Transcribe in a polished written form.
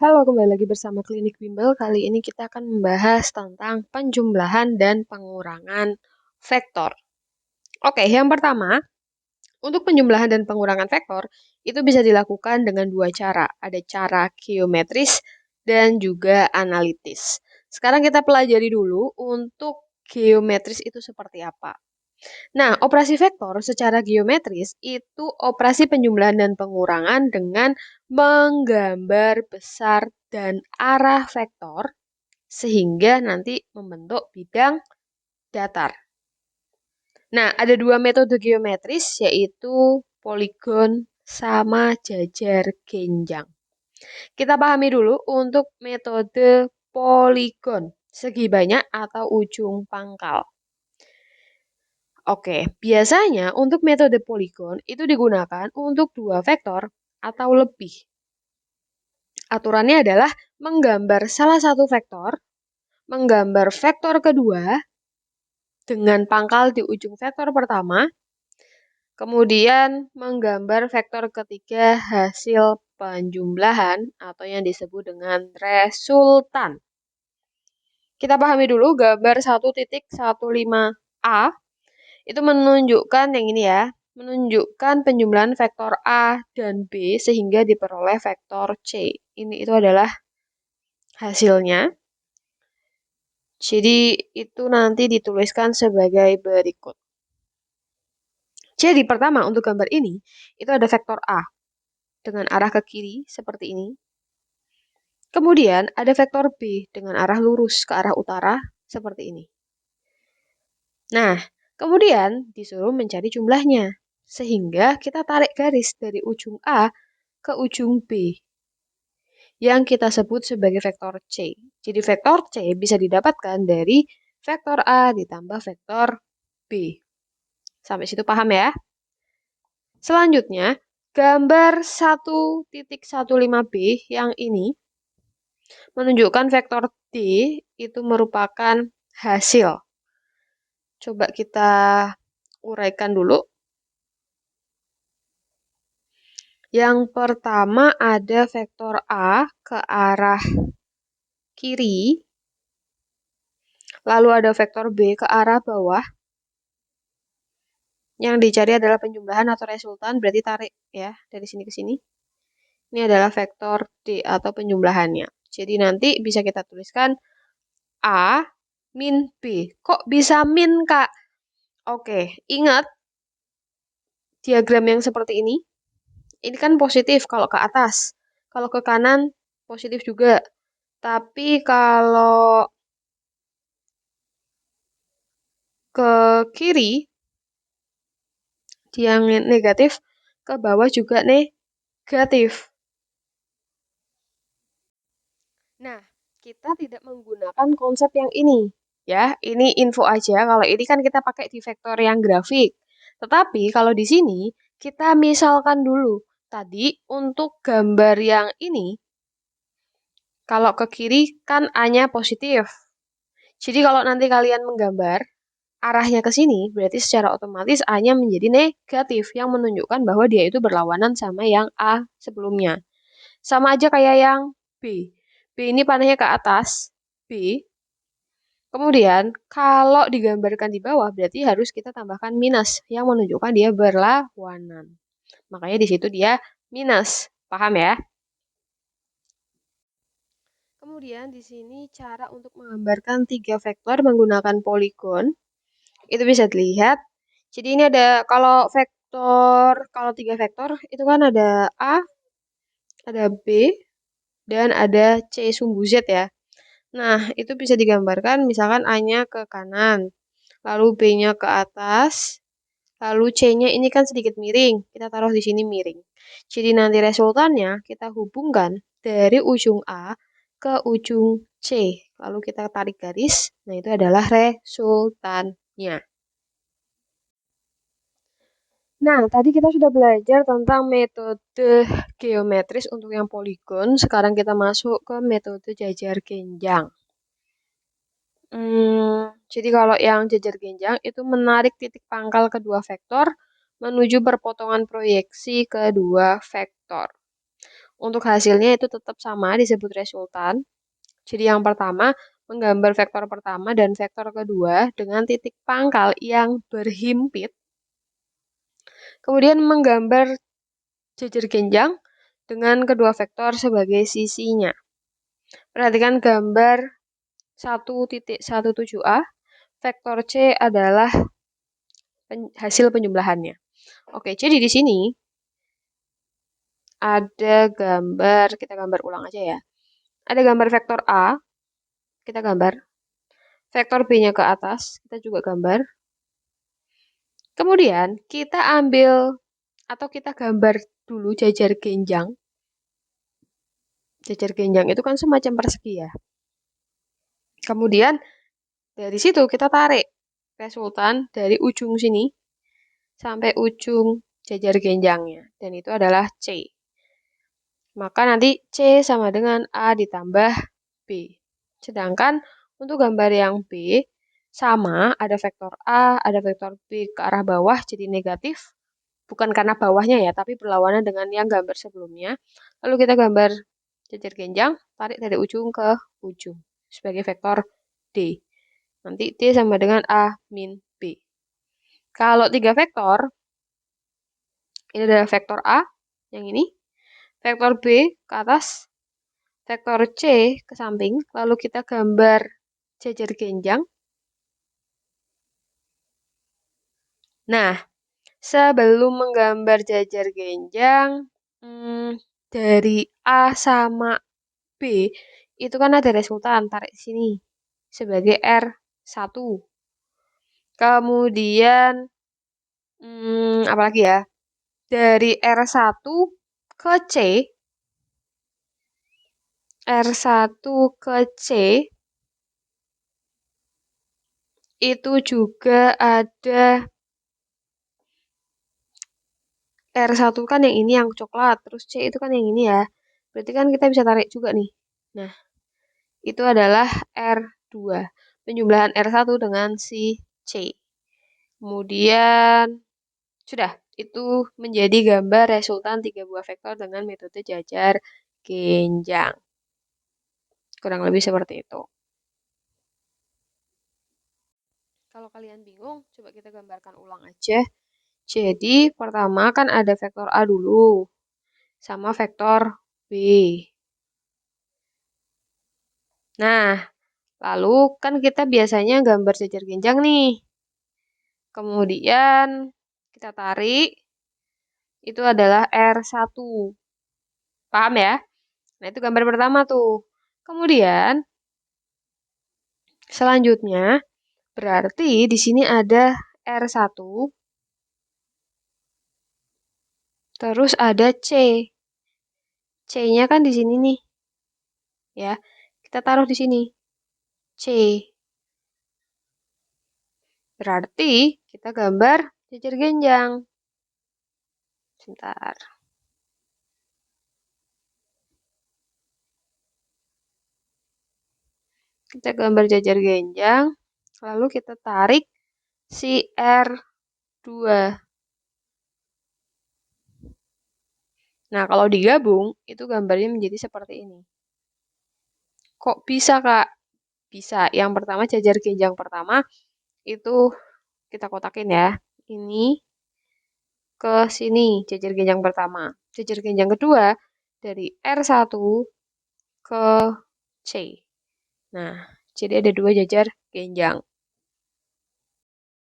Halo, kembali lagi bersama Klinik Bimbel. Kali ini kita akan membahas tentang penjumlahan dan pengurangan vektor. Oke, yang pertama, untuk penjumlahan dan pengurangan vektor, itu bisa dilakukan dengan dua cara. Ada cara geometris dan juga analitis. Sekarang kita pelajari dulu untuk geometris itu seperti apa. Nah, operasi vektor secara geometris itu operasi penjumlahan dan pengurangan dengan menggambar besar dan arah vektor sehingga nanti membentuk bidang datar. Nah, ada dua metode geometris yaitu poligon sama jajar genjang. Kita pahami dulu untuk metode poligon, segi banyak atau ujung pangkal. Oke, biasanya untuk metode poligon itu digunakan untuk dua vektor atau lebih. Aturannya adalah menggambar salah satu vektor, menggambar vektor kedua dengan pangkal di ujung vektor pertama, kemudian menggambar vektor ketiga hasil penjumlahan atau yang disebut dengan resultan. Kita pahami dulu gambar 1.15a itu menunjukkan yang ini ya, menunjukkan penjumlahan vektor A dan B sehingga diperoleh vektor C. Ini itu adalah hasilnya. Jadi itu nanti dituliskan sebagai berikut. Jadi pertama untuk gambar ini, itu ada vektor A dengan arah ke kiri seperti ini. Kemudian ada vektor B dengan arah lurus ke arah utara seperti ini. Nah, kemudian disuruh mencari jumlahnya. Sehingga kita tarik garis dari ujung A ke ujung B yang kita sebut sebagai vektor C. Jadi vektor C bisa didapatkan dari vektor A ditambah vektor B. Sampai situ paham ya? Selanjutnya, gambar 1.15b yang ini menunjukkan vektor D itu merupakan hasil. Coba kita uraikan dulu. Yang pertama ada vektor A ke arah kiri, lalu ada vektor B ke arah bawah. Yang dicari adalah penjumlahan atau resultan, berarti tarik ya dari sini ke sini. Ini adalah vektor D atau penjumlahannya. Jadi nanti bisa kita tuliskan A min B. Kok bisa min, Kak? Oke, ingat diagram yang seperti ini. Ini kan positif kalau ke atas. Kalau ke kanan, positif juga. Tapi kalau ke kiri, yang negatif, ke bawah juga negatif. Nah, kita tidak menggunakan konsep yang ini. Ya, ini info aja. Kalau ini kan kita pakai di vektor yang grafik. Tetapi kalau di sini, kita misalkan dulu. Tadi untuk gambar yang ini, kalau ke kiri kan A-nya positif. Jadi kalau nanti kalian menggambar arahnya ke sini, berarti secara otomatis A-nya menjadi negatif, yang menunjukkan bahwa dia itu berlawanan sama yang A sebelumnya. Sama aja kayak yang B. B ini panahnya ke atas, B. Kemudian kalau digambarkan di bawah, berarti harus kita tambahkan minus, yang menunjukkan dia berlawanan. Makanya di situ dia minus. Paham ya? Kemudian di sini cara untuk menggambarkan tiga vektor menggunakan poligon. Itu bisa dilihat. Jadi ini ada kalau tiga vektor itu kan ada A, ada B, dan ada C sumbu Z ya. Nah, itu bisa digambarkan misalkan A-nya ke kanan, lalu B-nya ke atas, lalu C-nya ini kan sedikit miring. Kita taruh di sini miring. Jadi nanti resultannya kita hubungkan dari ujung A ke ujung C. Lalu kita tarik garis. Nah, itu adalah resultannya. Nah, tadi kita sudah belajar tentang metode geometris untuk yang poligon. Sekarang kita masuk ke metode jajar genjang. Jadi kalau yang jajar genjang itu menarik titik pangkal kedua vektor menuju perpotongan proyeksi kedua vektor. Untuk hasilnya itu tetap sama, disebut resultan. Jadi yang pertama, menggambar vektor pertama dan vektor kedua dengan titik pangkal yang berhimpit. Kemudian menggambar jejer genjang dengan kedua vektor sebagai sisinya. Perhatikan gambar 1.17a, vektor C adalah hasil penjumlahannya. Oke, jadi di sini ada gambar, kita gambar ulang aja ya. Ada gambar vektor A, kita gambar. Vektor B-nya ke atas, kita juga gambar. Kemudian kita ambil atau kita gambar dulu jajar genjang. Jajar genjang itu kan semacam persegi ya. Kemudian dari situ kita tarik resultan dari ujung sini sampai ujung jajar genjangnya. Dan itu adalah C. Maka nanti C sama dengan A ditambah B. Sedangkan untuk gambar yang B, sama ada vektor A, ada vektor B ke arah bawah jadi negatif. Bukan karena bawahnya ya, tapi berlawanan dengan yang gambar sebelumnya. Lalu kita gambar jajar genjang, tarik dari ujung ke ujung sebagai vektor D. Nanti D sama dengan A min B. Kalau 3 vektor, ini adalah vektor A, yang ini. Vektor B ke atas, vektor C ke samping, lalu kita gambar jajar genjang. Nah, sebelum menggambar jajar genjang, dari A sama B, itu kan ada resultan, tarik sini, sebagai R1. Kemudian, apalagi ya, dari R1 ke C, R1 ke C, itu juga ada R1 kan yang ini yang coklat, terus C itu kan yang ini ya. Berarti kan kita bisa tarik juga nih. Nah, itu adalah R2. Penjumlahan R1 dengan si C. Kemudian, sudah. Itu menjadi gambar resultan 3 buah vektor dengan metode jajar genjang. Kurang lebih seperti itu. Kalau kalian bingung, coba kita gambarkan ulang aja. Jadi, pertama kan ada vektor A dulu, sama vektor B. Nah, lalu kan kita biasanya gambar jajar genjang nih. Kemudian, kita tarik, itu adalah R1. Paham ya? Nah, itu gambar pertama tuh. Kemudian, selanjutnya, berarti di sini ada R1, terus ada C. C-nya kan di sini nih. Ya, kita taruh di sini. C. Berarti kita gambar jajar genjang. Sebentar. Kita gambar jajar genjang, lalu kita tarik si R2. Nah, kalau digabung, itu gambarnya menjadi seperti ini. Kok bisa, Kak? Bisa. Yang pertama, jajar genjang pertama, itu kita kotakin ya. Ini ke sini, jajar genjang pertama. Jajar genjang kedua, dari R1 ke C. Nah, jadi ada 2 jajar genjang.